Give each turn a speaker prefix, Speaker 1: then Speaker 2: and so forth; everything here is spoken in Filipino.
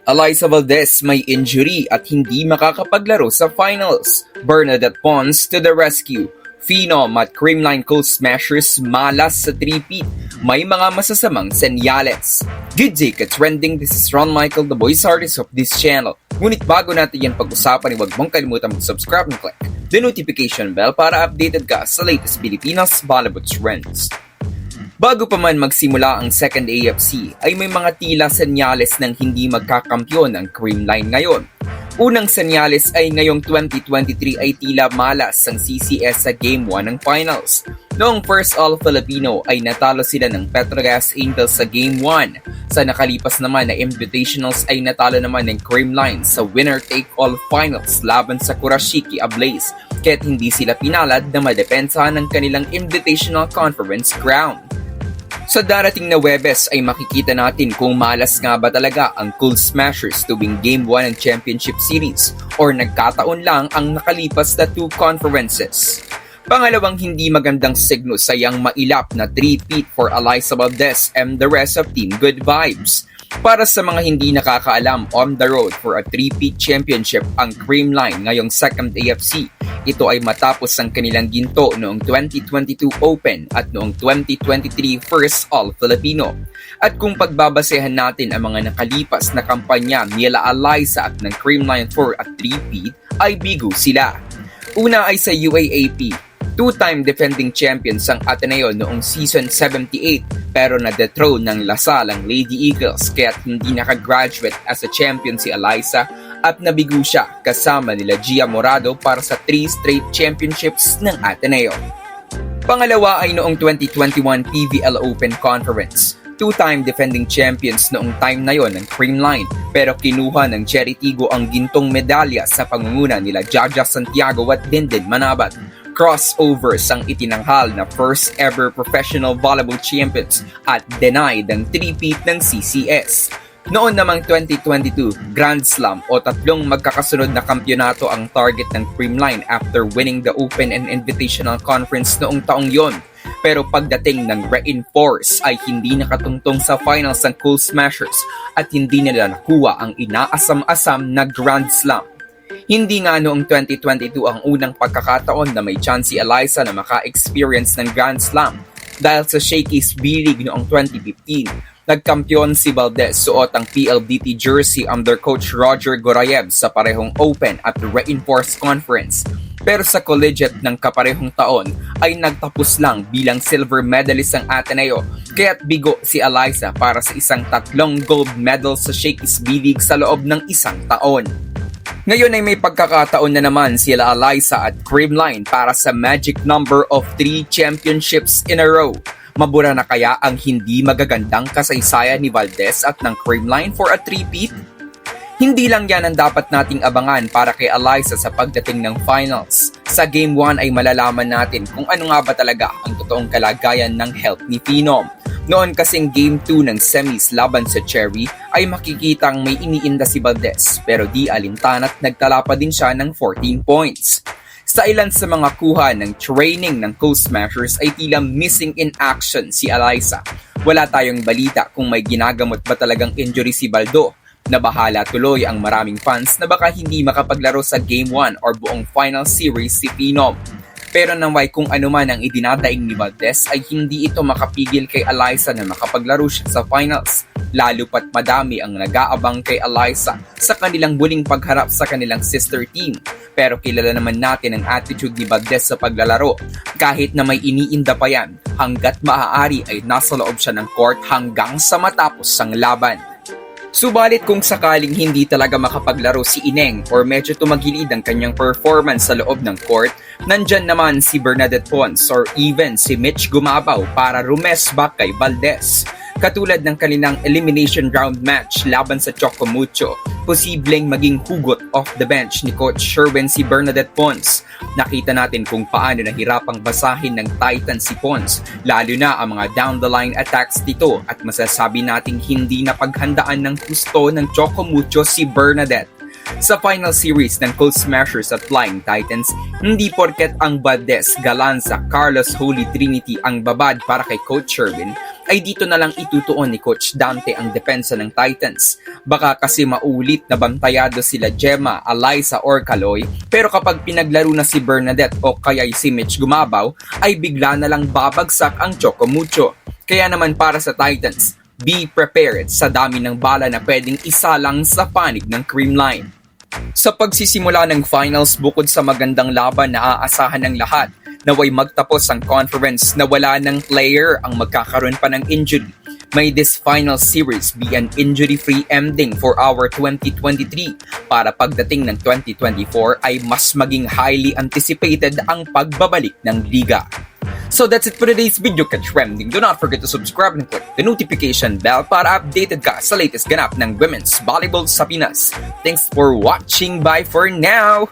Speaker 1: Alyssa Valdez may injury at hindi makakapaglaro sa finals. Bernadette Pons to the rescue. Phenom at Creamline Cold Smashers malas sa 3-peat. May mga masasamang senyales. Good day ka-trending, this is Ron Michael, the voice artist of this channel. Ngunit bago natin yan pag-usapan, huwag mong kalimutan mag-subscribe and click the notification bell para updated ka sa latest Pilipinas Bollywood trends. Bago pa man magsimula ang second AFC ay may mga tila senyales ng hindi magkakampyon ang Creamline ngayon. Unang senyales ay ngayong 2023 ay tila malas ang CCS sa Game 1 ng Finals. Noong first All-Filipino ay natalo sila ng Petrogas Angels sa Game 1. Sa nakalipas naman na Invitationals ay natalo naman ng Creamline sa winner-take-all Finals laban sa Kurashiki Ablaze, kaya't hindi sila pinalad na madepensahan ng kanilang Invitational Conference crown. Sa darating na Webes ay makikita natin kung malas nga ba talaga ang Cold Smashers tuwing Game 1 ng Championship Series or nagkataon lang ang nakalipas na 2 conferences. Pangalawang hindi magandang signo sa yang mailap na 3-peat for Alyssa Valdez and the rest of Team Good Vibes. Para sa mga hindi nakakaalam, on the road for a 3-peat championship ang Creamline ngayong second AFC. Ito ay matapos ang kanilang ginto noong 2022 Open at noong 2023 First All-Filipino. At kung pagbabasehan natin ang mga nakalipas na kampanya nila Alyssa at ng Creamline for a 3-peat ay bigo sila. Una ay sa UAAP. 2-time defending champions ang Ateneo noong season 78 pero na-dethrone ng Lasal ang Lady Eagles kaya't hindi nakagraduate as a champion si Alyssa at nabigo siya kasama nila Gia Morado para sa 3 straight championships ng Ateneo. Pangalawa ay noong 2021 PVL Open Conference. 2-time defending champions noong time na yon ng Creamline pero kinuha ng Cherry Tigo ang gintong medalya sa pangunguna nila Jaja Santiago at Dindin Manabat. Crossovers ang itinanghal na first ever professional volleyball champions at denied ang 3-peat ng CCS. Noon namang 2022, Grand Slam o 3 magkakasunod na kampyonato ang target ng Creamline after winning the Open and Invitational Conference noong taong yon. Pero pagdating ng Reinforce ay hindi nakatungtong sa finals ng Cold Smashers at hindi nila nakuha ang inaasam-asam na Grand Slam. Hindi nga noong 2022 ang unang pagkakataon na may chance si Alyssa na maka-experience ng Grand Slam dahil sa Shakey's B-League noong 2015. Nagkampiyon si Valdez suot ang PLDT jersey under coach Roger Gorayev sa parehong Open at Reinforce Conference. Pero sa collegiate ng kaparehong taon ay nagtapos lang bilang silver medalist ang Ateneo kaya't bigo si Alyssa para sa isang 3 gold medals sa Shakey's B-League sa loob ng isang taon. Ngayon ay may pagkakataon na naman sila Alyssa at Creamline para sa magic number of 3 championships in a row. Mabura na kaya ang hindi magagandang kasaysayan ni Valdez at ng Creamline for a 3-peat? Hindi lang yan ang dapat nating abangan para kay Alyssa sa pagdating ng finals. Sa Game 1 ay malalaman natin kung ano nga ba talaga ang totoong kalagayan ng health ni Phenom. Noon kasing Game 2 ng semis laban sa Cherry ay makikitang may iniinda si Valdez pero di alintana't nagtala pa din siya ng 14 points. Sa ilan sa mga kuha ng training ng Cold Smashers ay tila missing in action si Alyssa. Wala tayong balita kung may ginagamot ba talagang injury si Baldo. Nabahala tuloy ang maraming fans na baka hindi makapaglaro sa Game 1 or buong final series si Phenom. Pero naway kung ano man ang idinadaing ni Valdez ay hindi ito makapigil kay Alyssa na makapaglaro siya sa finals. Lalo pat madami ang nag-aabang kay Alyssa sa kanilang muling pagharap sa kanilang sister team. Pero kilala naman natin ang attitude ni Valdez sa paglalaro. Kahit na may iniinda pa yan, hanggat maaari ay nasa loob siya ng court hanggang sa matapos ang laban. Subalit kung sakaling hindi talaga makapaglaro si Ineng or medyo tumagilid ang kanyang performance sa loob ng court, nandyan naman si Bernadette Pons or even si Mitch Gumabaw para rumesback kay Valdez. Katulad ng kanilang elimination round match laban sa Chocomucho, posibleng maging hugot off the bench ni Coach Sherwin si Bernadette Pons. Nakita natin kung paano nahirapang basahin ng Titan si Pons, lalo na ang mga down-the-line attacks nito at masasabi nating hindi napaghandaan ng gusto ng Chocomucho si Bernadette. Sa final series ng Cold Smashers at Flying Titans, hindi porket ang Valdez, Galanza, Carlos Holy Trinity ang babad para kay Coach Sherwin, ay dito na lang itutuon ni Coach Dante ang depensa ng Titans. Baka kasi maulit na bantayado sila Gemma, Eliza or Kaloy, pero kapag pinaglaro na si Bernadette o kaya'y si Mitch Gumabaw, ay bigla na lang babagsak ang Choco Mucho. Kaya naman para sa Titans, be prepared sa dami ng bala na pwedeng isalang sa panig ng Creamline. Sa pagsisimula ng finals, bukod sa magandang laban na aasahan ng lahat, naway magtapos ang conference na wala ng player ang magkakaroon pa ng injury. May this final series be an injury-free ending for our 2023 para pagdating ng 2024 ay mas maging highly anticipated ang pagbabalik ng liga. So that's it for today's video, ka-trending. Do not forget to subscribe and click the notification bell para updated ka sa latest ganap ng women's volleyball sa Pinas. Thanks for watching. Bye for now!